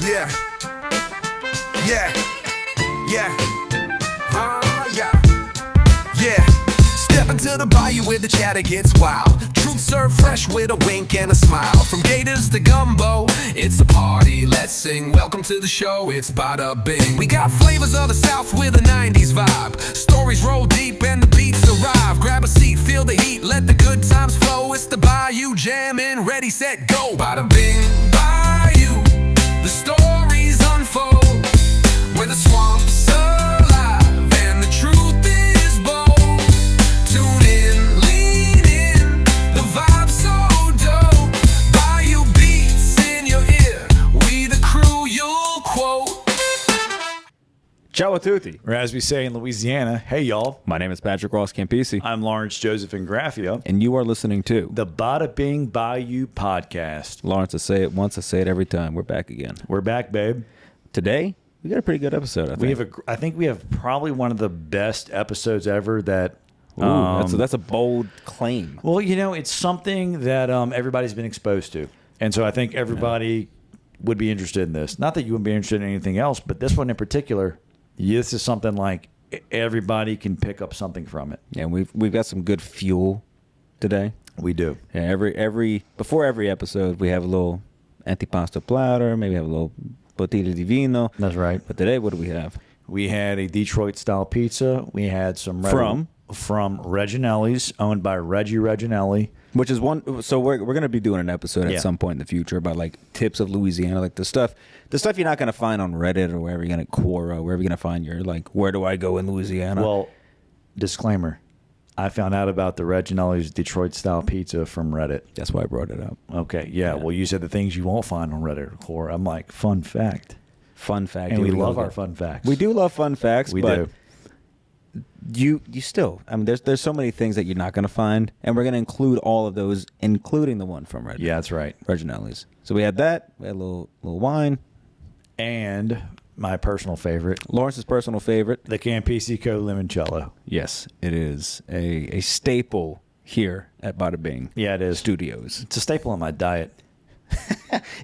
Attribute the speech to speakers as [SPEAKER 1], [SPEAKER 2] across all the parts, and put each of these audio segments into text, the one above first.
[SPEAKER 1] Yeah. Yeah. Yeah. Yeah. Yeah. Step into the bayou where the chatter gets wild. Truth served fresh with a wink and a smile. From gators to gumbo, it's a party. Let's sing. Welcome to the show. It's Bada Bing. We got flavors of the South with a 90s vibe. Stories roll deep and the beats arrive. Grab a seat, feel the heat, let the good times flow. It's the Bayou Jammin', ready, set, go. Bada Bing Bayou, the stories unfold. Where the swamp's alive and the truth is bold. Tune in, lean in, the vibe's so dope. Bayou beats in your ear, we the crew you'll quote.
[SPEAKER 2] Ciao a tutti.
[SPEAKER 3] Or as we say in Louisiana, hey y'all.
[SPEAKER 2] My name is Patrick Ross Campisi,
[SPEAKER 3] I'm Lawrence Joseph Ingraffio.
[SPEAKER 2] and you are listening to
[SPEAKER 3] The Bada Bing Bayou podcast.
[SPEAKER 2] Lawrence. I say it once, I say it every time. We're back again.
[SPEAKER 3] We're back, babe.
[SPEAKER 2] Today, we got a pretty good episode, I think.
[SPEAKER 3] I think we have probably one of the best episodes ever that...
[SPEAKER 2] Ooh, that's a bold claim.
[SPEAKER 3] Well, you know, it's something that everybody's been exposed to. And so I think everybody would be interested in this. Not that you wouldn't be interested in anything else, but this one in particular, this is something like everybody can pick up something from it.
[SPEAKER 2] Yeah, we've got some good fuel today.
[SPEAKER 3] We do.
[SPEAKER 2] Yeah, before every episode, we have a little antipasto platter, maybe have a little bottiglia di vino.
[SPEAKER 3] That's right.
[SPEAKER 2] But today, what do we have?
[SPEAKER 3] We had a Detroit-style pizza. We had some... From Reginelli's, owned by Reggie Reginelli.
[SPEAKER 2] Which is one. So we're going to be doing an episode at some point in the future about like tips of Louisiana, like the stuff you're not going to find on Reddit or wherever you're going to Quora, wherever you're going to find your like, where do I go in Louisiana?
[SPEAKER 3] Well, disclaimer. I found out about the Reginelli's Detroit-style pizza from Reddit.
[SPEAKER 2] That's why I brought it up.
[SPEAKER 3] Okay, yeah. Well, you said the things you won't find on Reddit or Quora. I'm like, fun fact.
[SPEAKER 2] Fun fact.
[SPEAKER 3] And we love our fun facts.
[SPEAKER 2] We do love fun facts.
[SPEAKER 3] We
[SPEAKER 2] but
[SPEAKER 3] do.
[SPEAKER 2] You still, I mean, there's so many things that you're not going to find, and we're going to include all of those, including the one from Reddit.
[SPEAKER 3] Yeah, that's right.
[SPEAKER 2] Reginelli's. So we had that. We had a little wine.
[SPEAKER 3] And my personal favorite.
[SPEAKER 2] Lawrence's personal favorite.
[SPEAKER 3] The Campisico Limoncello.
[SPEAKER 2] Yes, it is a staple here at Bada Bing.
[SPEAKER 3] Yeah, it is.
[SPEAKER 2] Studios.
[SPEAKER 3] It's a staple in my diet.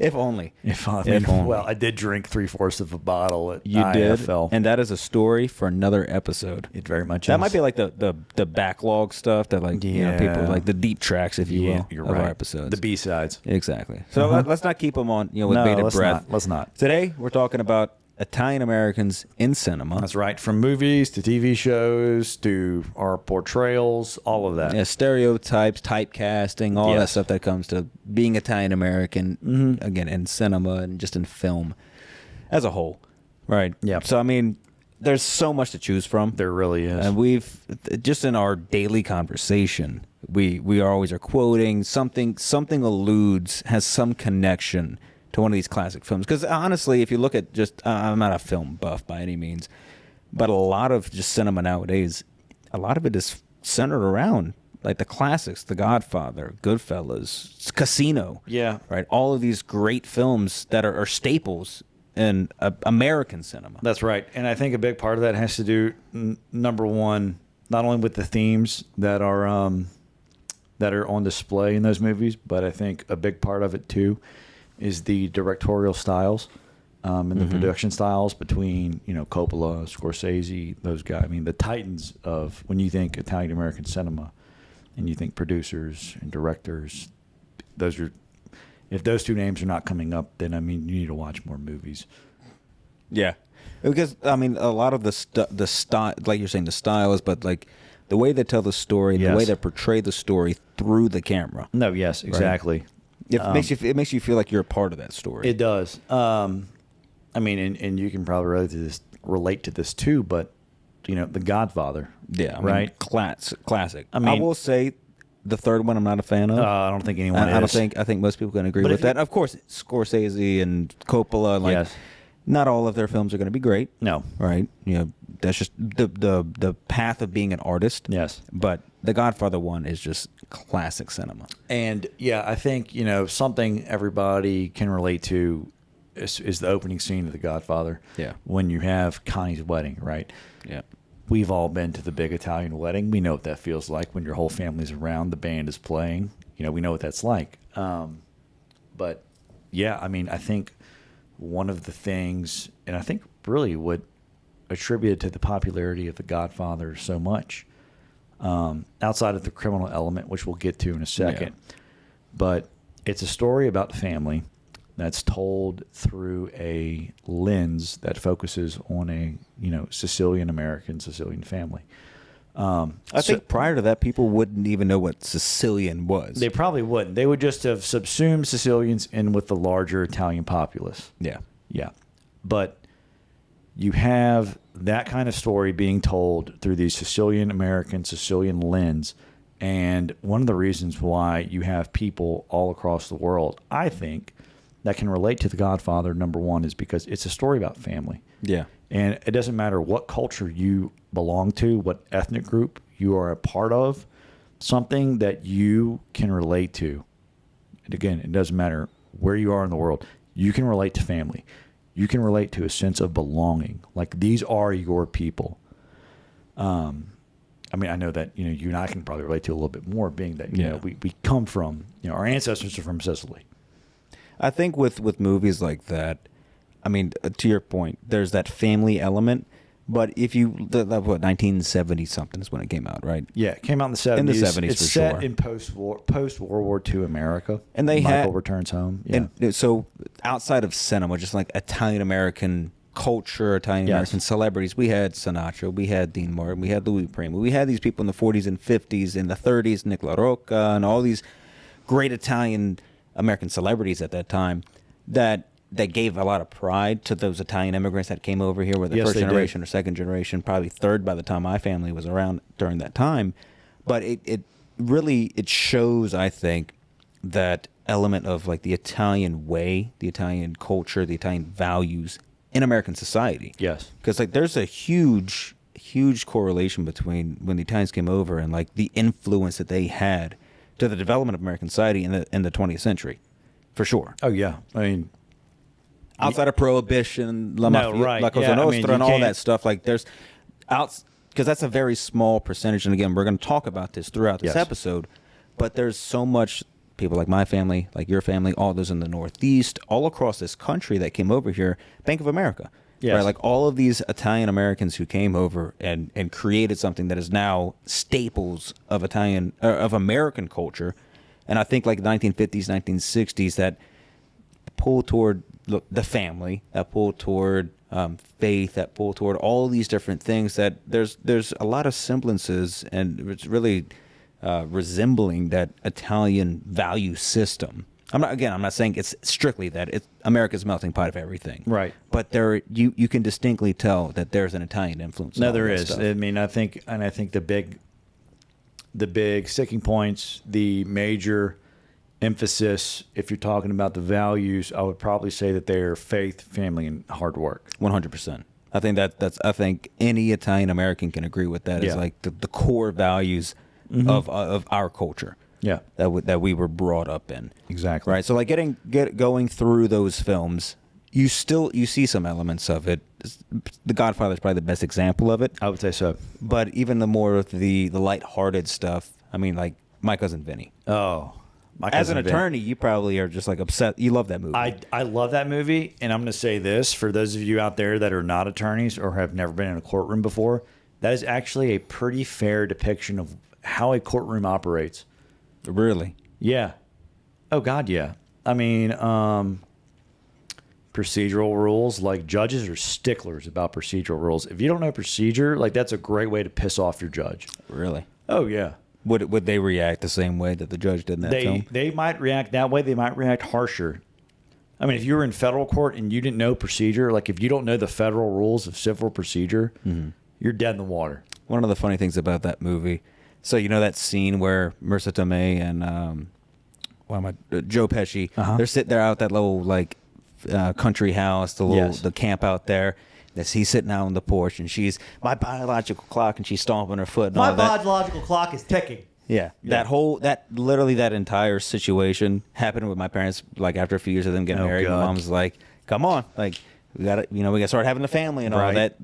[SPEAKER 2] If only.
[SPEAKER 3] If
[SPEAKER 2] only.
[SPEAKER 3] Well, I did drink 3/4 of a bottle at
[SPEAKER 2] You
[SPEAKER 3] IFL.
[SPEAKER 2] did, and that is a story for another episode.
[SPEAKER 3] It very much
[SPEAKER 2] That
[SPEAKER 3] is.
[SPEAKER 2] might be like the backlog stuff that like you know, people like the deep tracks, if you will,
[SPEAKER 3] you're
[SPEAKER 2] of
[SPEAKER 3] right.
[SPEAKER 2] our episodes.
[SPEAKER 3] The B-sides.
[SPEAKER 2] Exactly. So let's not keep them on with
[SPEAKER 3] No,
[SPEAKER 2] bated
[SPEAKER 3] let's
[SPEAKER 2] breath.
[SPEAKER 3] not. Let's not.
[SPEAKER 2] Today we're talking about Italian Americans in cinema.
[SPEAKER 3] That's right. From movies to TV shows to our portrayals, all of that.
[SPEAKER 2] Yeah, stereotypes, typecasting, all that
[SPEAKER 3] Yes.
[SPEAKER 2] stuff that comes to being Italian American, again, in cinema and just in film as a whole. Right.
[SPEAKER 3] Yeah.
[SPEAKER 2] So, I mean, there's so much to choose from.
[SPEAKER 3] There really is.
[SPEAKER 2] And we've, just in our daily conversation, we always are quoting something alludes, has some connection to one of these classic films. Because honestly, if you look at just, I'm not a film buff by any means, but a lot of just cinema nowadays, a lot of it is centered around like the classics, The Godfather, Goodfellas, Casino.
[SPEAKER 3] Yeah.
[SPEAKER 2] Right. All of these great films that are staples in American cinema.
[SPEAKER 3] That's right. And I think a big part of that has to do, number one, not only with the themes that are on display in those movies, but I think a big part of it too is the directorial styles and the production styles between, Coppola, Scorsese, those guys. I mean, the titans of when you think Italian American cinema and you think producers and directors, if those two names are not coming up, then, I mean, you need to watch more movies.
[SPEAKER 2] Yeah. Because, I mean, a lot of the style, like you're saying, the styles, but like the way they tell the story, the way they portray the story through the camera.
[SPEAKER 3] No, yes, exactly.
[SPEAKER 2] Right? It makes you feel like you're a part of that story.
[SPEAKER 3] It does. I mean, and you can probably relate to this too, but The Godfather.
[SPEAKER 2] Yeah,
[SPEAKER 3] right.
[SPEAKER 2] Classic.
[SPEAKER 3] I mean,
[SPEAKER 2] I will say the third one I'm not a fan of.
[SPEAKER 3] I don't think anyone is.
[SPEAKER 2] I think most people can agree with that. Of course, Scorsese and Coppola,
[SPEAKER 3] yes.
[SPEAKER 2] Not all of their films are going to be great.
[SPEAKER 3] No.
[SPEAKER 2] Right? That's just the path of being an artist.
[SPEAKER 3] Yes.
[SPEAKER 2] But The Godfather one is just classic cinema.
[SPEAKER 3] And yeah, I think, something everybody can relate to is the opening scene of The Godfather.
[SPEAKER 2] Yeah.
[SPEAKER 3] When you have Connie's wedding, right?
[SPEAKER 2] Yeah.
[SPEAKER 3] We've all been to the big Italian wedding. We know what that feels like when your whole family's around, the band is playing. We know what that's like. But yeah, I mean, I think one of the things, and I think really what attributed to the popularity of The Godfather so much, outside of the criminal element, which we'll get to in a second. Yeah. But it's a story about family that's told through a lens that focuses on a, Sicilian family.
[SPEAKER 2] I think prior to that, people wouldn't even know what Sicilian was.
[SPEAKER 3] They probably wouldn't. They would just have subsumed Sicilians in with the larger Italian populace.
[SPEAKER 2] Yeah.
[SPEAKER 3] Yeah. But you have that kind of story being told through the Sicilian lens. And one of the reasons why you have people all across the world, I think, that can relate to The Godfather, number one, is because it's a story about family.
[SPEAKER 2] Yeah.
[SPEAKER 3] And it doesn't matter what culture you belong to, what ethnic group you are a part of, something that you can relate to. And again, it doesn't matter where you are in the world. You can relate to family. You can relate to a sense of belonging. Like, these are your people. I mean, I know that, you and I can probably relate to a little bit more, being that, we come from, our ancestors are from Sicily.
[SPEAKER 2] I think with movies like that, I mean, to your point, there's that family element. But if you, 1970 something is when it came out, right?
[SPEAKER 3] Yeah, it came out in the 70s.
[SPEAKER 2] In the 70s,
[SPEAKER 3] it's
[SPEAKER 2] for
[SPEAKER 3] set
[SPEAKER 2] sure.
[SPEAKER 3] in post World War II America.
[SPEAKER 2] And
[SPEAKER 3] Michael returns home. Yeah.
[SPEAKER 2] And so outside of cinema, just like Italian American culture, Italian American celebrities, we had Sinatra, we had Dean Martin, we had Louis Prima, we had these people in the 40s and 50s, in the 30s, Nick LaRocca, and all these great Italian American celebrities at that time that gave a lot of pride to those Italian immigrants that came over here, whether first generation or second generation, probably third by the time my family was around during that time. But it really shows, I think, that element of like the Italian way, the Italian culture, the Italian values in American society.
[SPEAKER 3] Yes.
[SPEAKER 2] Because like there's a huge correlation between when the Italians came over and like the influence that they had to the development of American society in the 20th century, for sure.
[SPEAKER 3] Oh yeah, I mean,
[SPEAKER 2] outside of Prohibition, La Cosa Nostra, and all that stuff, like there's because that's a very small percentage. And again, we're going to talk about this throughout this episode, but there's so much people like my family, like your family, all those in the Northeast, all across this country that came over here. Bank of America. Yes. Right, like all of these Italian Americans who came over and created something that is now staples of American culture, and I think like 1950s, 1960s, that pull toward the family, that pull toward faith, that pull toward all these different things. That there's a lot of semblances, and it's really resembling that Italian value system. I'm not saying it's strictly that. It's America's melting pot of everything.
[SPEAKER 3] Right.
[SPEAKER 2] But you can distinctly tell that there's an Italian influence.
[SPEAKER 3] No, there is. Stuff. I mean, I think the big sticking points, the major emphasis, if you're talking about the values, I would probably say that they're faith, family, and hard work.
[SPEAKER 2] 100%. I think I think any Italian American can agree with that. Is like the core values of our culture.
[SPEAKER 3] Yeah,
[SPEAKER 2] that we were brought up in.
[SPEAKER 3] Exactly.
[SPEAKER 2] Right. So like going through those films, you see some elements of it. The Godfather is probably the best example of it.
[SPEAKER 3] I would say so.
[SPEAKER 2] But even the more of the lighthearted stuff. I mean, like My Cousin Vinny.
[SPEAKER 3] Oh,
[SPEAKER 2] as an attorney, you probably are just like upset. You love that movie.
[SPEAKER 3] I love that movie, and I'm going to say this for those of you out there that are not attorneys or have never been in a courtroom before. That is actually a pretty fair depiction of how a courtroom operates.
[SPEAKER 2] Really?
[SPEAKER 3] Yeah. Oh, God, yeah. I mean, procedural rules, like judges are sticklers about procedural rules. If you don't know procedure, like that's a great way to piss off your judge.
[SPEAKER 2] Really?
[SPEAKER 3] Oh, yeah.
[SPEAKER 2] Would they react the same way that the judge did in that film?
[SPEAKER 3] They might react that way. They might react harsher. I mean, if you were in federal court and you didn't know procedure, like if you don't know the federal rules of civil procedure, you're dead in the water.
[SPEAKER 2] One of the funny things about that movie, so you know that scene where Marisa Tomei and Joe Pesci, they're sitting there out that little like country house, the camp out there. He's sitting out on the porch, and she's my biological clock, and she's stomping her foot. And
[SPEAKER 4] my
[SPEAKER 2] all that.
[SPEAKER 4] biological clock is ticking.
[SPEAKER 2] Yeah, that entire situation happened with my parents. Like after a few years of them getting married, my mom was like, "Come on, like we got to start having a family and all that."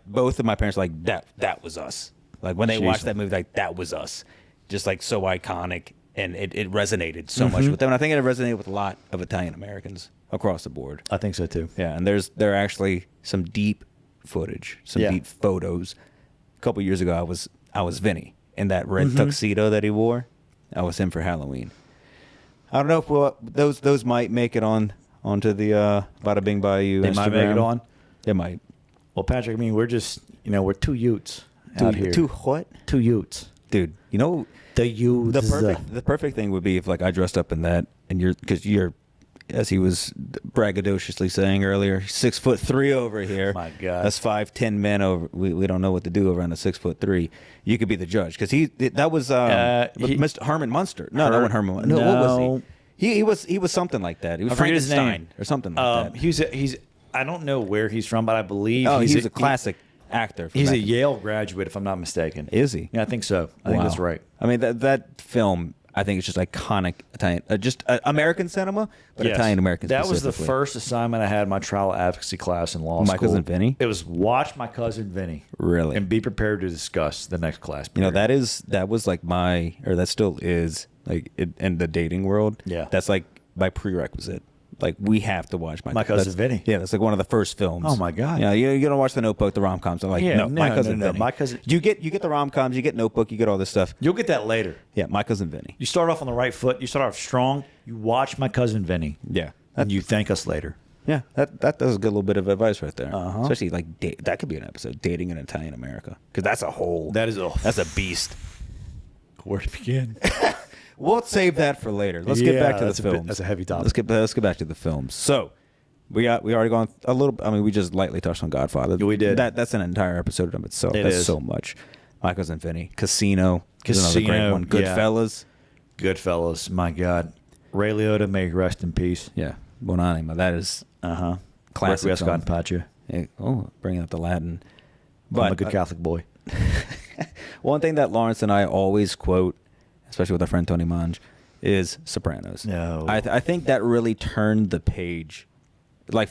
[SPEAKER 2] Both of my parents were like that was us. Like when they watched that movie, like that was us. Just like so iconic. and it resonated so much with them. And I think it resonated with a lot of Italian Americans across the board.
[SPEAKER 3] I think so too.
[SPEAKER 2] Yeah, and there are actually some deep footage, some deep photos. A couple years ago, I was Vinny in that red tuxedo that he wore. I was him for Halloween. I don't know if those might make it onto the Bada Bing Bayou Instagram.
[SPEAKER 3] They might make it on.
[SPEAKER 2] They might.
[SPEAKER 3] Well, Patrick, I mean, we're just we're two Utes out here.
[SPEAKER 2] Two what?
[SPEAKER 3] Two Utes.
[SPEAKER 2] Dude, you know
[SPEAKER 3] The Utes.
[SPEAKER 2] the perfect thing would be if like I dressed up in that and you're as he was braggadociously saying earlier, 6'3" over here.
[SPEAKER 3] My God.
[SPEAKER 2] That's 5'10" men over. We don't know what to do over on the 6'3". You could be the judge because that was Mr. Herman Munster. No, that wasn't Herman. No, what was he? He was something like that. He was
[SPEAKER 3] I forget his
[SPEAKER 2] Frankenstein
[SPEAKER 3] name.
[SPEAKER 2] or something like that.
[SPEAKER 3] He's I don't know where he's from, but I believe
[SPEAKER 2] he's a classic actor. From
[SPEAKER 3] He's
[SPEAKER 2] back
[SPEAKER 3] a Yale graduate, if I'm not mistaken.
[SPEAKER 2] Is he?
[SPEAKER 3] Yeah, I think so. I think that's right.
[SPEAKER 2] I mean, that film, I think it's just iconic Italian, just American cinema, but
[SPEAKER 3] Yes.
[SPEAKER 2] Italian American.
[SPEAKER 3] That was the
[SPEAKER 2] specifically.
[SPEAKER 3] first assignment I had in my trial advocacy class in law school.
[SPEAKER 2] My Cousin Vinny?
[SPEAKER 3] It was watch My Cousin Vinny.
[SPEAKER 2] Really?
[SPEAKER 3] And be prepared to discuss the next class
[SPEAKER 2] You know,
[SPEAKER 3] period.
[SPEAKER 2] that was like that still is like in the dating world.
[SPEAKER 3] Yeah.
[SPEAKER 2] That's like my prerequisite. Like we have to watch
[SPEAKER 3] My Cousin Vinny.
[SPEAKER 2] Yeah, that's like one of the first films.
[SPEAKER 3] Oh, my God.
[SPEAKER 2] Yeah, you don't watch The Notebook, the rom-coms. I'm like,
[SPEAKER 3] Yeah,
[SPEAKER 2] no, My
[SPEAKER 3] no,
[SPEAKER 2] Cousin
[SPEAKER 3] no, no.
[SPEAKER 2] Vinny.
[SPEAKER 3] My Cousin-
[SPEAKER 2] You get the rom-coms, you get Notebook, you get all this stuff.
[SPEAKER 3] You'll get that later.
[SPEAKER 2] Yeah, My Cousin Vinny.
[SPEAKER 3] You start off on the right foot. You start off strong. You watch My Cousin Vinny.
[SPEAKER 2] Yeah.
[SPEAKER 3] And you thank us later.
[SPEAKER 2] Yeah, that does a good little bit of advice right there.
[SPEAKER 3] Uh-huh.
[SPEAKER 2] Especially like that could be an episode, dating in Italian America, because that's a beast.
[SPEAKER 3] Where to begin?
[SPEAKER 2] We'll save that for later. Let's get back to the films.
[SPEAKER 3] That's a heavy topic.
[SPEAKER 2] Let's get back to the films. So we already gone a little. I mean, we just lightly touched on Godfather.
[SPEAKER 3] We did.
[SPEAKER 2] That's an entire episode of itself.
[SPEAKER 3] It
[SPEAKER 2] That's
[SPEAKER 3] is.
[SPEAKER 2] so much. My Cousin Vinny, Casino is another great
[SPEAKER 3] Casino,
[SPEAKER 2] one.
[SPEAKER 3] yeah.
[SPEAKER 2] Goodfellas.
[SPEAKER 3] Goodfellas. My God. Ray Liotta, may he rest in peace.
[SPEAKER 2] Yeah, Buonanima. That is classic.
[SPEAKER 3] Requiescat in pace.
[SPEAKER 2] Bringing up the Latin.
[SPEAKER 3] I'm a good Catholic boy.
[SPEAKER 2] One thing that Lawrence and I always quote, especially with our friend Tony Mange, is Sopranos.
[SPEAKER 3] No.
[SPEAKER 2] I think that really turned the page. Like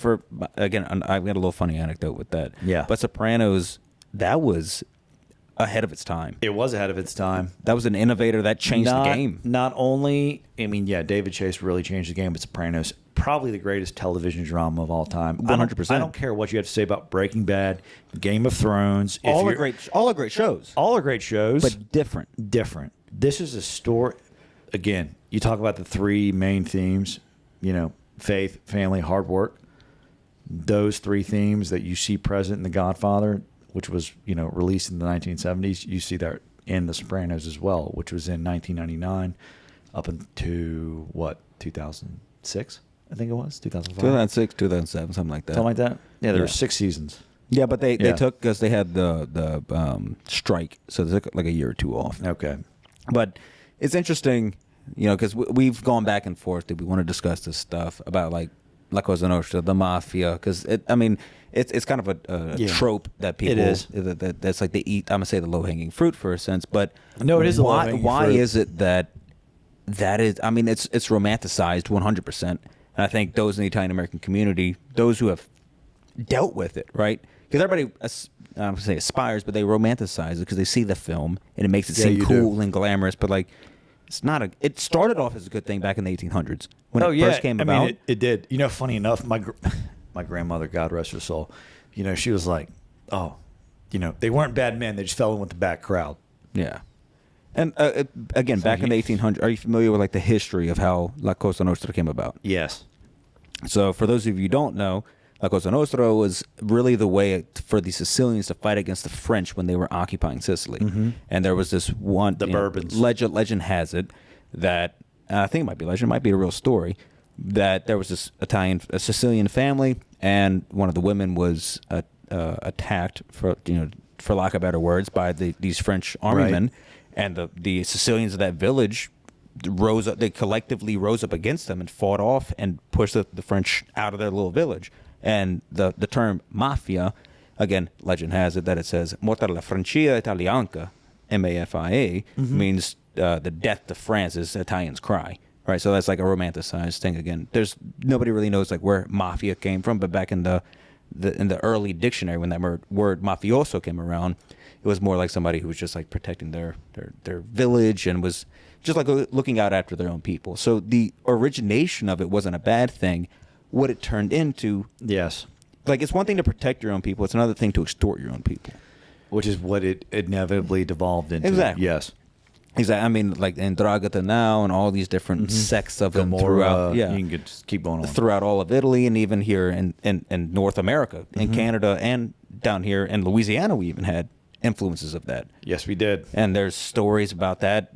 [SPEAKER 2] again, I've got a little funny anecdote with that.
[SPEAKER 3] Yeah.
[SPEAKER 2] But Sopranos, that was ahead of its time.
[SPEAKER 3] It was ahead of its time.
[SPEAKER 2] That was an innovator that changed the game.
[SPEAKER 3] Not only, I mean, yeah, David Chase really changed the game, but Sopranos, probably the greatest television drama of all time.
[SPEAKER 2] 100%.
[SPEAKER 3] I don't care what you have to say about Breaking Bad, Game of Thrones.
[SPEAKER 2] All are great shows.
[SPEAKER 3] All are great shows.
[SPEAKER 2] But different.
[SPEAKER 3] Different. This is a story. Again, you talk about the three main themes, faith, family, hard work. Those three themes that you see present in The Godfather, which was, released in the 1970s, you see that in The Sopranos as well, which was in 1999 up into, 2006? I think it was, 2005?
[SPEAKER 2] 2006, 2007, something like that.
[SPEAKER 3] Something like that? Yeah, there were
[SPEAKER 2] Yeah.
[SPEAKER 3] 6 seasons.
[SPEAKER 2] Yeah, but they
[SPEAKER 3] Yeah.
[SPEAKER 2] took, because they had the strike, so they took like a year or two off.
[SPEAKER 3] Okay.
[SPEAKER 2] But it's interesting, because we've gone back and forth. Did we want to discuss this stuff about like La Cosa Nostra, the mafia? Because it's kind of a trope that people
[SPEAKER 3] It is.
[SPEAKER 2] that's like they eat. I'm gonna say the low hanging fruit for a sense, but
[SPEAKER 3] No, it is the
[SPEAKER 2] why
[SPEAKER 3] low-hanging
[SPEAKER 2] why
[SPEAKER 3] fruit.
[SPEAKER 2] is it that is? I mean, it's romanticized 100%, and I think those in the Italian American community, those who have dealt with it, right? Because everybody, I'm gonna say aspires, but they romanticize it because they see the film and it makes it
[SPEAKER 3] Yeah,
[SPEAKER 2] seem
[SPEAKER 3] you
[SPEAKER 2] cool
[SPEAKER 3] do.
[SPEAKER 2] and glamorous. But like, it's not a. It started off as a good thing back in the 1800s when it first came about.
[SPEAKER 3] I mean, it did. Funny enough, my grandmother, God rest her soul, she was like, oh, they weren't bad men. They just fell in with the bad crowd.
[SPEAKER 2] Yeah. And again, back in the 1800s, are you familiar with like the history of how La Cosa Nostra came about?
[SPEAKER 3] Yes.
[SPEAKER 2] So for those of you who don't know, La Cosa Nostra was really the way for the Sicilians to fight against the French when they were occupying Sicily. And there was this one...
[SPEAKER 3] The Bourbons.
[SPEAKER 2] Legend has it that, I think it might be legend, it might be a real story, that there was this a Sicilian family, and one of the women was attacked, for lack of better words, by these French army
[SPEAKER 3] Right.
[SPEAKER 2] men. And the Sicilians of that village rose up. They collectively rose up against them and fought off and pushed the French out of their little village. And the term mafia, again, legend has it that it says "Morta la Francia Italianca," MAFIA, means the death to France is Italians cry. Right, so that's like a romanticized thing. Again, there's nobody really knows like where mafia came from, but back in the early dictionary when that word mafioso came around, it was more like somebody who was just like protecting their village and was just like looking out after their own people. So the origination of it wasn't a bad thing. What it turned into,
[SPEAKER 3] Yes.
[SPEAKER 2] like, it's one thing to protect your own people. It's another thing to extort your own people.
[SPEAKER 3] Which is what it inevitably devolved into.
[SPEAKER 2] Exactly.
[SPEAKER 3] Yes.
[SPEAKER 2] Exactly. I mean, like in Dragata now and all these different sects of them
[SPEAKER 3] Gomorrah,
[SPEAKER 2] throughout. Yeah.
[SPEAKER 3] You can just keep going on.
[SPEAKER 2] Throughout all of Italy and even here in North America, in Canada, and down here in Louisiana, we even had influences of that.
[SPEAKER 3] Yes, we did.
[SPEAKER 2] And there's stories about that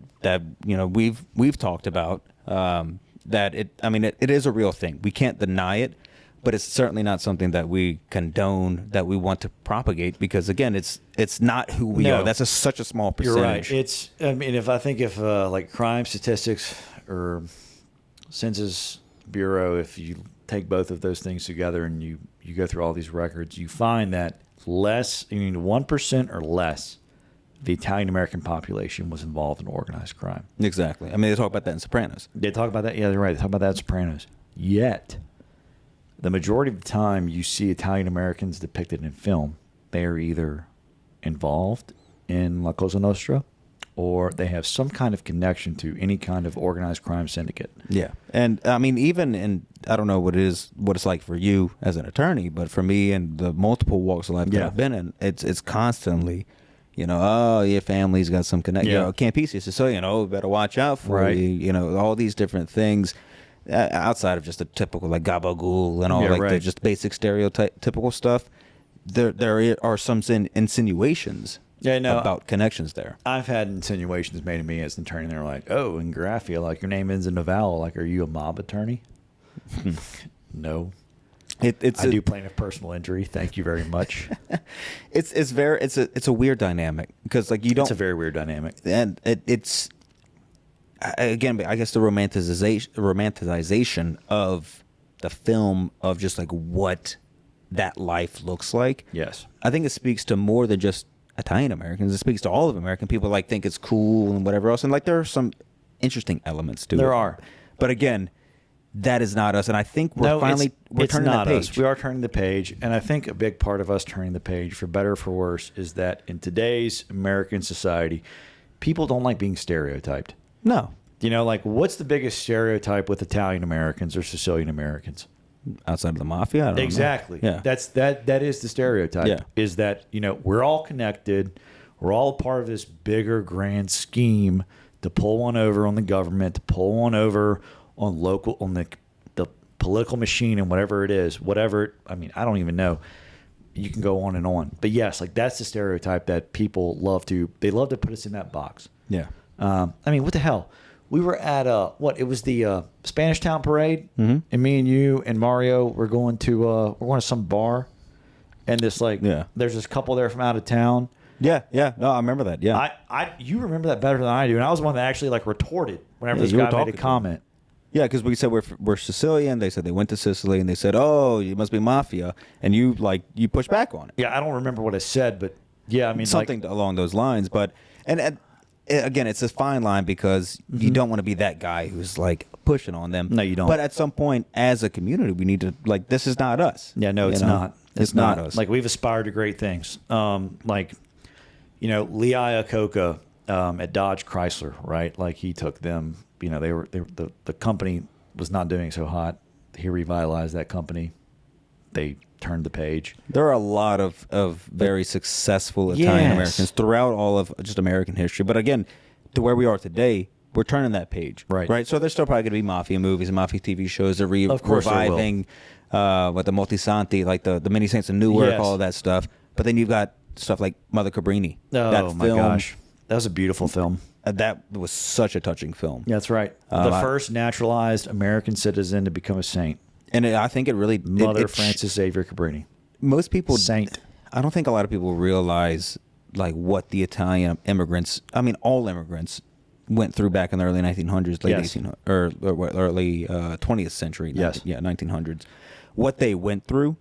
[SPEAKER 2] we've talked about, that it is a real thing. We can't deny it, but it's certainly not something that we condone, that we want to propagate, because again, it's not who we
[SPEAKER 3] No.
[SPEAKER 2] are. That's such a small percentage.
[SPEAKER 3] You're right. If like crime statistics or Census Bureau, if you take both of those things together and you go through all these records, you find that 1% or less the Italian American population was involved in organized crime.
[SPEAKER 2] Exactly. I mean, they talk about that in Sopranos.
[SPEAKER 3] They talk about that. Yeah, they're right. They talk about that in Sopranos. Yet, the majority of the time you see Italian Americans depicted in film, they are either involved in La Cosa Nostra or they have some kind of connection to any kind of organized crime syndicate.
[SPEAKER 2] Yeah. And I mean, even in, I don't know what it's like for you as an attorney, but for me and the multiple walks of life that I've been in, it's constantly, oh, your family's got some connection.
[SPEAKER 3] Yeah.
[SPEAKER 2] Campisi, so, better watch out for you. All these different things outside of just the typical like gabagool and all the just basic stereotypical stuff. There are some insinuations about connections there.
[SPEAKER 3] I've had insinuations made to me as an attorney. They're like, "Oh, in Graphia, like your name ends in a vowel. Like, are you a mob attorney?" No. I do plaintiff personal injury. Thank you very much.
[SPEAKER 2] It's a weird dynamic because like you don't.
[SPEAKER 3] It's a very weird dynamic,
[SPEAKER 2] and it's again, I guess the romanticization of the film of just like what that life looks like.
[SPEAKER 3] Yes,
[SPEAKER 2] I think it speaks to more than just Italian Americans. It speaks to all of American people. Like think it's cool and whatever else, and like there are some interesting elements to it.
[SPEAKER 3] There are,
[SPEAKER 2] but again. That is not us, and I think we're turning the page.
[SPEAKER 3] Us. We are turning the page, and I think a big part of us turning the page, for better or for worse, is that in today's American society, people don't like being stereotyped.
[SPEAKER 2] No.
[SPEAKER 3] Like what's the biggest stereotype with Italian Americans or Sicilian Americans?
[SPEAKER 2] Outside of the mafia? I don't know.
[SPEAKER 3] Exactly.
[SPEAKER 2] Yeah.
[SPEAKER 3] That is the stereotype.
[SPEAKER 2] Yeah.
[SPEAKER 3] Is that, we're all connected. We're all part of this bigger, grand scheme to pull one over on the government, to pull one over on the political machine and whatever it is, I don't even know. You can go on and on. But yes, like that's the stereotype that people love to put us in that box.
[SPEAKER 2] Yeah.
[SPEAKER 3] What the hell? We were at it was the Spanish Town Parade, and me and you and Mario were going to some bar, and there's this couple there from out of town.
[SPEAKER 2] Yeah. No, I remember that. Yeah.
[SPEAKER 3] You remember that better than I do, and I was the one that actually like retorted whenever this guy made a comment.
[SPEAKER 2] Yeah, because we said we're Sicilian. They said they went to Sicily, and they said, "Oh, you must be mafia," and you pushed back on it.
[SPEAKER 3] Yeah, I don't remember what I said, but yeah,
[SPEAKER 2] something along those lines. But and again, it's a fine line because you don't want to be that guy who's like pushing on them.
[SPEAKER 3] No, you don't.
[SPEAKER 2] But at some point, as a community, we need to this is not us.
[SPEAKER 3] Yeah, no, it's not.
[SPEAKER 2] It's not us.
[SPEAKER 3] Like we've aspired to great things. Lee Iacocca at Dodge Chrysler, right? Like he took them. The company was not doing so hot. He revitalized that company. They turned the page.
[SPEAKER 2] There are a lot of very successful Italian Americans throughout all of just American history. But again, to where we are today, we're turning that page. Right. So there's still probably going to be mafia movies and mafia TV shows. They're reviving with the Multisanti, like the Many Saints of Newark, all of that stuff. But then you've got stuff like Mother Cabrini.
[SPEAKER 3] Oh, my gosh. That was a beautiful film.
[SPEAKER 2] That was such a touching film.
[SPEAKER 3] Yeah, that's right. The first naturalized American citizen to become a saint.
[SPEAKER 2] And I think it really...
[SPEAKER 3] Mother Frances Xavier Cabrini.
[SPEAKER 2] Most people...
[SPEAKER 3] Saint.
[SPEAKER 2] I don't think a lot of people realize like what the Italian immigrants... all immigrants went through back in the early 1900s, late 1800s, or early 20th century.
[SPEAKER 3] Yes.
[SPEAKER 2] 1900s. What they went through,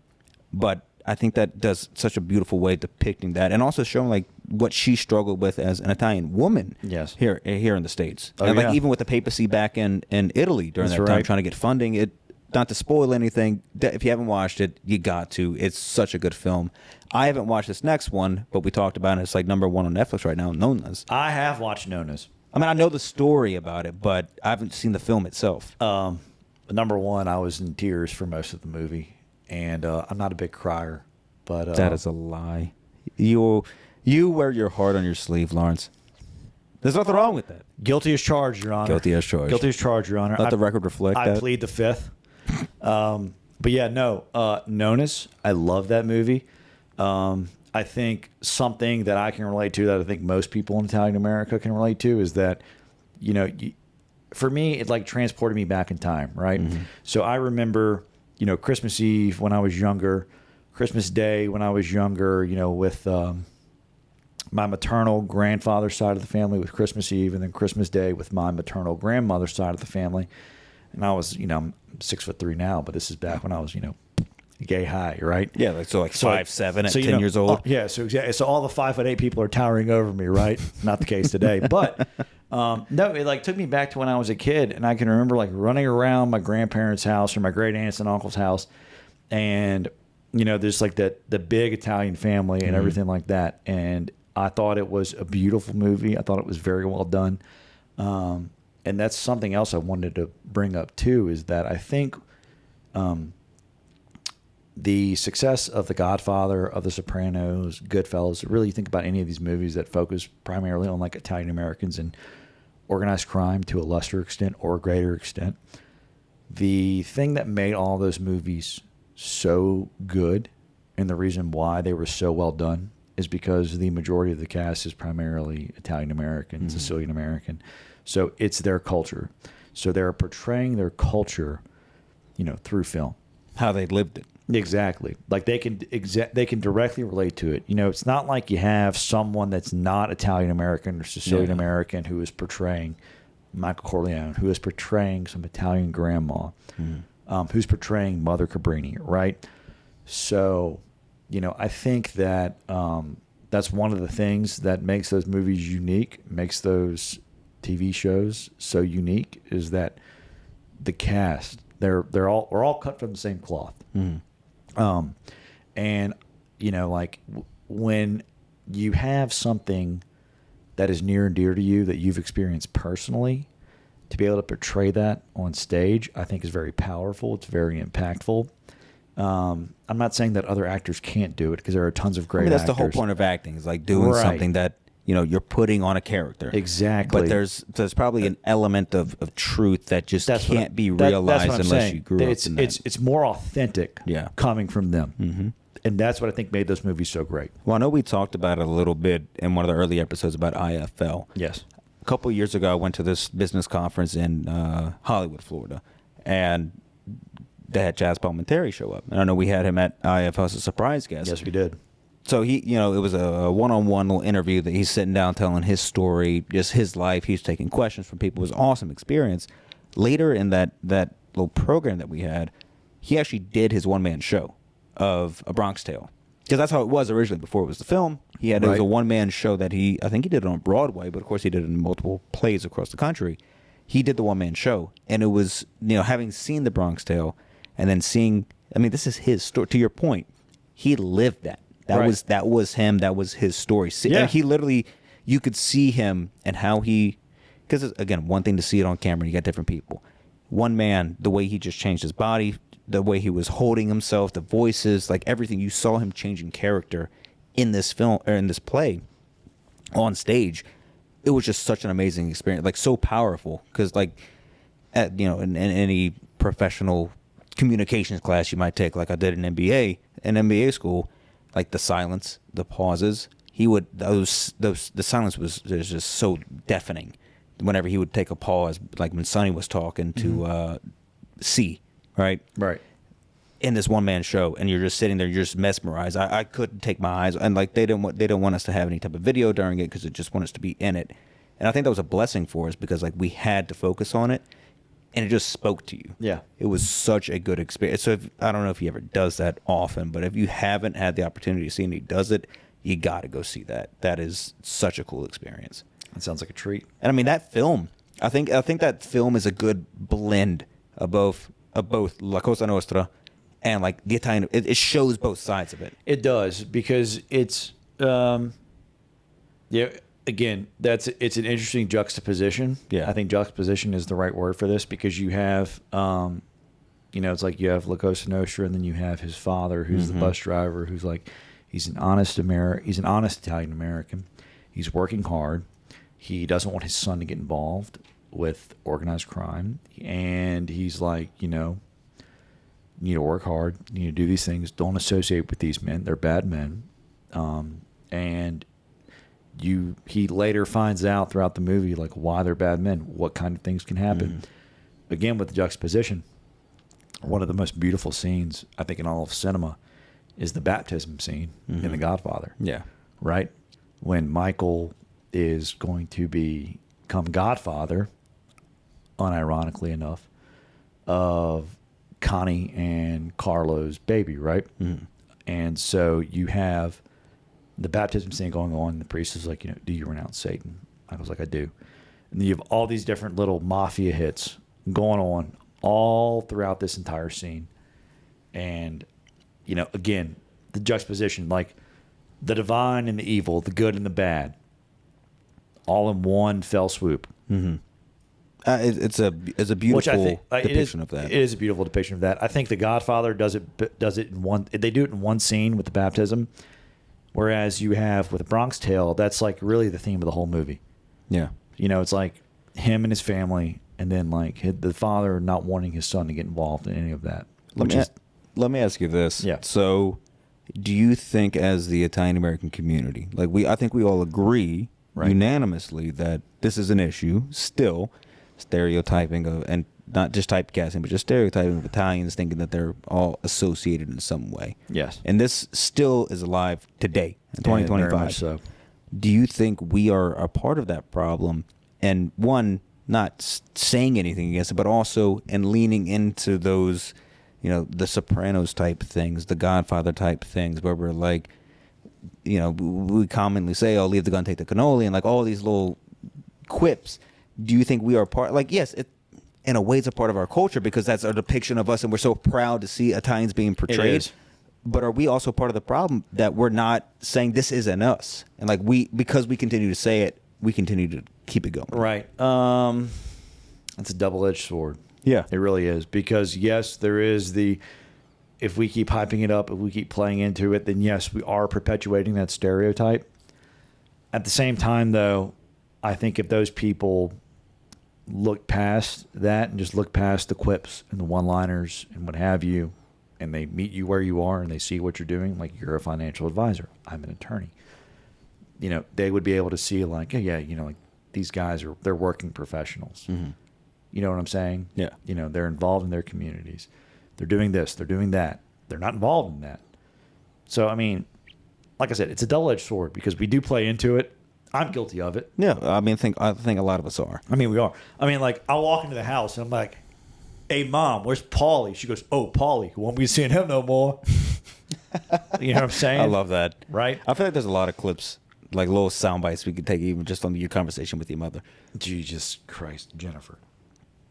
[SPEAKER 2] but... I think that does such a beautiful way depicting that, and also showing like what she struggled with as an Italian woman.
[SPEAKER 3] Yes.
[SPEAKER 2] Here in the States,
[SPEAKER 3] oh,
[SPEAKER 2] and
[SPEAKER 3] yeah.
[SPEAKER 2] like even with the papacy back in Italy during that time, trying to get funding. It not to spoil anything. If you haven't watched it, you got to. It's such a good film. I haven't watched this next one, but we talked about it. It's like #1 on Netflix right now. Nona's.
[SPEAKER 3] I have watched Nona's.
[SPEAKER 2] I mean, I know the story about it, but I haven't seen the film itself.
[SPEAKER 3] Number one, I was in tears for most of the movie, and I'm not a big crier, but
[SPEAKER 2] That is a lie. You wear your heart on your sleeve, Lawrence. There's nothing wrong with that.
[SPEAKER 3] guilty as charged, Your Honor.
[SPEAKER 2] Guilty as charged.
[SPEAKER 3] Guilty as charged, Your Honor.
[SPEAKER 2] Let the record reflect
[SPEAKER 3] I
[SPEAKER 2] that.
[SPEAKER 3] plead the fifth. But yeah, no. Nonus, I love that movie. I think something that I can relate to, that I think most people in Italian America can relate to, is that, for me, it like transported me back in time, right?
[SPEAKER 2] Mm-hmm.
[SPEAKER 3] So I remember, Christmas Eve when I was younger, Christmas Day when I was younger, with my maternal grandfather's side of the family with Christmas Eve, and then Christmas Day with my maternal grandmother's side of the family. And I was, I'm 6'3" now, but this is back when I was, gay high, right?
[SPEAKER 2] Yeah, like 5'7" at 10
[SPEAKER 3] 10
[SPEAKER 2] years old.
[SPEAKER 3] Yeah, so exactly. So all the 5'8" people are towering over me, right? Not the case today, but no, it like took me back to when I was a kid, and I can remember like running around my grandparents' house or my great aunts and uncle's house, and there's like the big Italian family and everything like that, and I thought it was a beautiful movie. I thought it was very well done, and that's something else I wanted to bring up too, is that I think. The success of The Godfather, of The Sopranos, Goodfellas, really you think about any of these movies that focus primarily on like Italian Americans and organized crime to a lesser extent or a greater extent. The thing that made all those movies so good, and the reason why they were so well done, is because the majority of the cast is primarily Italian American, Sicilian American. So it's their culture. So they're portraying their culture, through film.
[SPEAKER 2] How they lived it.
[SPEAKER 3] Exactly. Like they can directly relate to it. It's not like you have someone that's not Italian American or Sicilian American who is portraying Michael Corleone, who is portraying some Italian grandma, who's portraying Mother Cabrini, right? So, I think that that's one of the things that makes those movies unique, makes those TV shows so unique, is that the cast, we're all cut from the same cloth. And like when you have something that is near and dear to you that you've experienced personally, to be able to portray that on stage, I think is very powerful. It's very impactful. I'm not saying that other actors can't do it, because there are tons of great
[SPEAKER 2] that's
[SPEAKER 3] actors.
[SPEAKER 2] the whole point of acting, is like doing something that you're putting on a character.
[SPEAKER 3] Exactly.
[SPEAKER 2] But there's probably an element of truth that just can't be realized unless you grew up in that.
[SPEAKER 3] It's more authentic coming from them.
[SPEAKER 2] Mm-hmm.
[SPEAKER 3] And that's what I think made those movies so great.
[SPEAKER 2] Well, I know we talked about it a little bit in one of the early episodes about IFL.
[SPEAKER 3] Yes.
[SPEAKER 2] A couple of years ago, I went to this business conference in Hollywood, Florida, and they had Jazz Palminteri show up. And I know we had him at IFL as a surprise guest.
[SPEAKER 3] Yes, we did.
[SPEAKER 2] So he, it was a one-on-one little interview that he's sitting down telling his story, just his life. He's taking questions from people. It was an awesome experience. Later in that little program that we had, he actually did his one-man show of A Bronx Tale, because that's how it was originally before it was the film. It was a one-man show that I think he did it on Broadway, but of course he did it in multiple plays across the country. He did the one-man show, and it was, having seen The Bronx Tale and then seeing, this is his story. To your point, he lived that. That was him. That was his story. And he literally, you could see him and how he, because again, one thing to see it on camera, you got different people. One man, the way he just changed his body, the way he was holding himself, the voices, like everything. You saw him changing character in this film or in this play on stage. It was just such an amazing experience, like so powerful. Because like, in any professional communications class you might take, like I did in MBA school. Like the silence, the pauses, the silence was just so deafening. Whenever he would take a pause, like when Sonny was talking to C, right?
[SPEAKER 3] Right.
[SPEAKER 2] In this one man show, and you're just sitting there, you're just mesmerized. I couldn't take my eyes, and like they don't want us to have any type of video during it, because they just want us to be in it. And I think that was a blessing for us, because like we had to focus on it. And it just spoke to you.
[SPEAKER 3] Yeah.
[SPEAKER 2] It was such a good experience. So I don't know if he ever does that often, but if you haven't had the opportunity to see and he does it, you got to go see that. That is such a cool experience.
[SPEAKER 3] That sounds like a treat.
[SPEAKER 2] And that film, I think that film is a good blend of both La Cosa Nostra and like the Italian. It shows both sides of it.
[SPEAKER 3] It does, because it's again, it's an interesting juxtaposition.
[SPEAKER 2] Yeah.
[SPEAKER 3] I think juxtaposition is the right word for this because you have, it's like you have La Cosa Nostra, and then you have his father, who's the bus driver, who's like, he's an honest Italian American. He's working hard. He doesn't want his son to get involved with organized crime, and he's like, you need to work hard. You need to do these things. Don't associate with these men. They're bad men. And he later finds out throughout the movie like why they're bad men, what kind of things can happen. Again, with the juxtaposition, one of the most beautiful scenes I think in all of cinema is the baptism scene in The Godfather.
[SPEAKER 2] Yeah.
[SPEAKER 3] Right? When Michael is going to become Godfather, unironically enough, of Connie and Carlo's baby, right? And so you have the baptism scene going on. The priest is like, do you renounce Satan? Michael's like, I do. And then you have all these different little mafia hits going on all throughout this entire scene. And, again, the juxtaposition, like the divine and the evil, the good and the bad, all in one fell swoop.
[SPEAKER 2] It's a beautiful depiction of that.
[SPEAKER 3] It is a beautiful depiction of that. I think The Godfather does it in one. They do it in one scene with the baptism, whereas you have with The Bronx Tale, that's like really the theme of the whole movie.
[SPEAKER 2] Yeah.
[SPEAKER 3] It's like him and his family, and then like the father not wanting his son to get involved in any of that.
[SPEAKER 2] Let me ask you this.
[SPEAKER 3] Yeah.
[SPEAKER 2] So, do you think, as the Italian American community, I think we all agree unanimously that this is an issue still, stereotyping of, and not just typecasting, but just stereotyping of Italians, thinking that they're all associated in some way.
[SPEAKER 3] Yes.
[SPEAKER 2] And this still is alive today in 2025.
[SPEAKER 3] Very much so.
[SPEAKER 2] Do you think we are a part of that problem? And one, not saying anything against it, but also and leaning into those, the Sopranos type things, the Godfather type things, where we're like, we commonly say, "Oh, leave the gun, take the cannoli," and like all these little quips. Do you think we are part? Like, yes, in a way, it's a part of our culture because that's a depiction of us, and we're so proud to see Italians being portrayed.
[SPEAKER 3] It is.
[SPEAKER 2] But are we also part of the problem that we're not saying this isn't us, and like because we continue to say it, we continue to keep it going?
[SPEAKER 3] Right. That's a double-edged sword.
[SPEAKER 2] Yeah,
[SPEAKER 3] it really is, because yes, there is if we keep hyping it up, if we keep playing into it, then yes, we are perpetuating that stereotype. At the same time, though, I think if those people look past that and just look past the quips and the one-liners and what have you, and they meet you where you are and they see what you're doing, like you're a financial advisor, I'm an attorney, they would be able to see like, like these guys they're working professionals. You know what I'm saying?
[SPEAKER 2] Yeah.
[SPEAKER 3] They're involved in their communities. They're doing this. They're doing that. They're not involved in that. So, I mean, like I said, it's a double-edged sword because we do play into it. I'm guilty of it.
[SPEAKER 2] Yeah, I think a lot of us are.
[SPEAKER 3] I mean, we are. I mean, like, I'll walk into the house and I'm like, "Hey, Mom, where's Paulie?" She goes, "Oh, Paulie, won't be seeing him no more." You know what I'm saying?
[SPEAKER 2] I love that.
[SPEAKER 3] Right?
[SPEAKER 2] I feel like there's a lot of clips, like little sound bites we could take even just on your conversation with your mother.
[SPEAKER 3] Jesus Christ, Jennifer.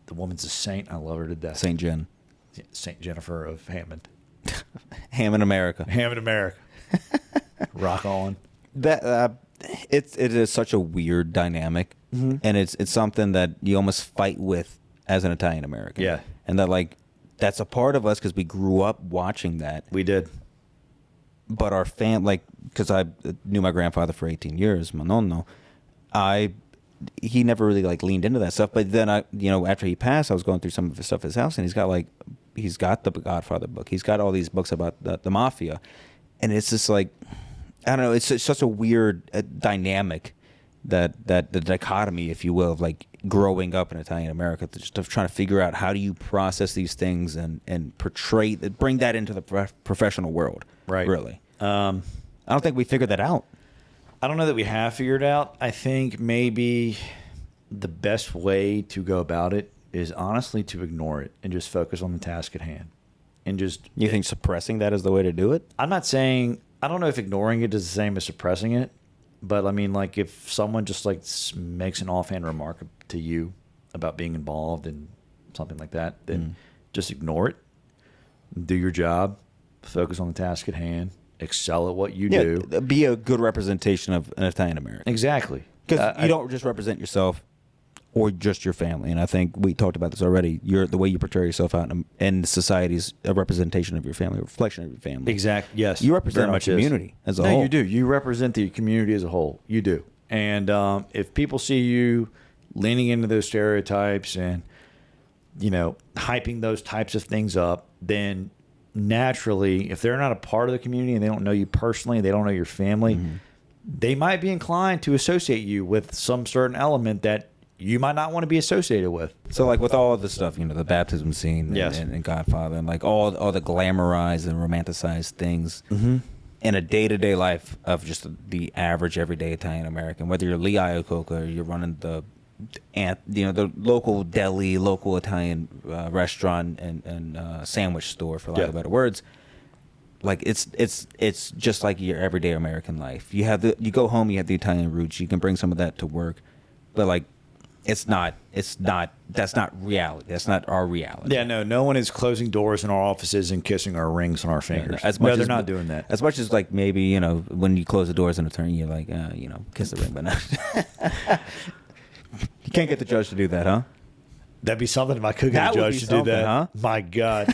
[SPEAKER 3] The woman's a saint. I love her to death.
[SPEAKER 2] Saint Jen.
[SPEAKER 3] Saint Jennifer of Hammond.
[SPEAKER 2] Hammond, America.
[SPEAKER 3] Hammond, America. Rock on.
[SPEAKER 2] That it is such a weird dynamic, and it's something that you almost fight with as an Italian American.
[SPEAKER 3] Yeah,
[SPEAKER 2] and that's a part of us because we grew up watching that.
[SPEAKER 3] We did.
[SPEAKER 2] But our because I knew my grandfather for 18 years, my nonno, he never really leaned into that stuff. But then after he passed, I was going through some of his stuff at his house, and he's got the Godfather book. He's got all these books about the mafia, and it's just like, I don't know. It's such a weird dynamic that the dichotomy, if you will, of like growing up in Italian America, just of trying to figure out how do you process these things and bring that into the professional world.
[SPEAKER 3] Right.
[SPEAKER 2] Really. I don't think we figured that out.
[SPEAKER 3] I don't know that we have figured out. I think maybe the best way to go about it is honestly to ignore it and just focus on the task at hand. And just
[SPEAKER 2] You think suppressing that is the way to do it?
[SPEAKER 3] I'm not saying, I don't know if ignoring it is the same as suppressing it, but I mean, like, if someone just makes an offhand remark to you about being involved in something like that, then just ignore it, do your job, focus on the task at hand, excel at what you do.
[SPEAKER 2] Be a good representation of an Italian American.
[SPEAKER 3] Exactly.
[SPEAKER 2] Because you don't just represent yourself or just your family. And I think we talked about this already. The way you portray yourself out in society's a representation of your family, a reflection of your family.
[SPEAKER 3] Exactly. Yes.
[SPEAKER 2] You represent
[SPEAKER 3] Very
[SPEAKER 2] our
[SPEAKER 3] much is.
[SPEAKER 2] community as a
[SPEAKER 3] No,
[SPEAKER 2] whole.
[SPEAKER 3] you do. You represent the community as a whole. You do. And if people see you leaning into those stereotypes and, hyping those types of things up, then naturally, if they're not a part of the community and they don't know you personally, they don't know your family, they might be inclined to associate you with some certain element that you might not want to be associated with.
[SPEAKER 2] So, like, with all the stuff, the baptism scene
[SPEAKER 3] Yes.
[SPEAKER 2] and Godfather, and like all the glamorized and romanticized things in a day-to-day life of just the average, everyday Italian American, whether you're Lee Iacocca or you're running the local deli, local Italian restaurant and sandwich store, for lack of better words. Like it's just like your everyday American life. You go home, you have the Italian roots. You can bring some of that to work, but like that's not reality. That's not our reality.
[SPEAKER 3] Yeah, no one is closing doors in our offices and kissing our rings on our fingers. They're not doing that.
[SPEAKER 2] As much as like maybe when you close the doors in a turn, you're like kiss the ring, but not. You can't get the judge to do that, huh?
[SPEAKER 3] That'd be something if I could get
[SPEAKER 2] That
[SPEAKER 3] a
[SPEAKER 2] would
[SPEAKER 3] judge
[SPEAKER 2] be
[SPEAKER 3] to do that.
[SPEAKER 2] something, huh?
[SPEAKER 3] My God.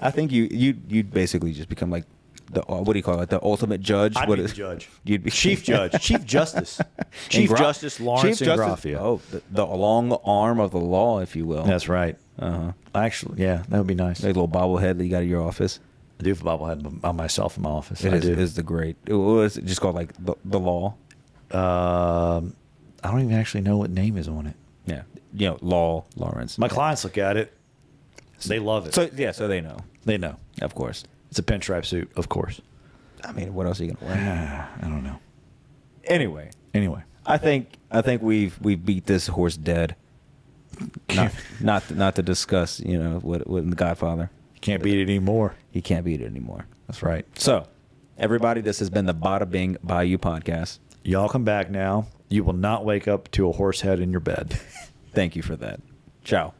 [SPEAKER 2] I think you'd basically just become like the what do you call it? The ultimate judge.
[SPEAKER 3] I'd
[SPEAKER 2] What
[SPEAKER 3] be
[SPEAKER 2] is-
[SPEAKER 3] the judge.
[SPEAKER 2] You'd be
[SPEAKER 3] Chief Judge. Chief Justice. Chief Justice Lawrence Ingraffia.
[SPEAKER 2] Oh, the long arm of the law, if you will.
[SPEAKER 3] That's right.
[SPEAKER 2] Uh-huh.
[SPEAKER 3] Actually, yeah, that would be nice.
[SPEAKER 2] That little bobblehead that you got in your office.
[SPEAKER 3] I do have a bobblehead by myself in my office.
[SPEAKER 2] It
[SPEAKER 3] I
[SPEAKER 2] is,
[SPEAKER 3] do.
[SPEAKER 2] it is the great. What is it just called? Like the law.
[SPEAKER 3] I don't even actually know what name is on it.
[SPEAKER 2] Yeah. Law Lawrence.
[SPEAKER 3] My clients look at it. They love it.
[SPEAKER 2] So so they know.
[SPEAKER 3] They know.
[SPEAKER 2] Of course.
[SPEAKER 3] It's a pinstripe suit, of course.
[SPEAKER 2] I mean, what else are you gonna wear?
[SPEAKER 3] I don't know.
[SPEAKER 2] Anyway,
[SPEAKER 3] I
[SPEAKER 2] I think we've beat this horse dead. Not to discuss, what the Godfather.
[SPEAKER 3] Can't beat it anymore.
[SPEAKER 2] He can't beat it anymore.
[SPEAKER 3] That's right.
[SPEAKER 2] So, everybody, this has been the Bada Bing Bayou podcast.
[SPEAKER 3] Y'all come back now. You will not wake up to a horse head in your bed.
[SPEAKER 2] Thank you for that. Ciao.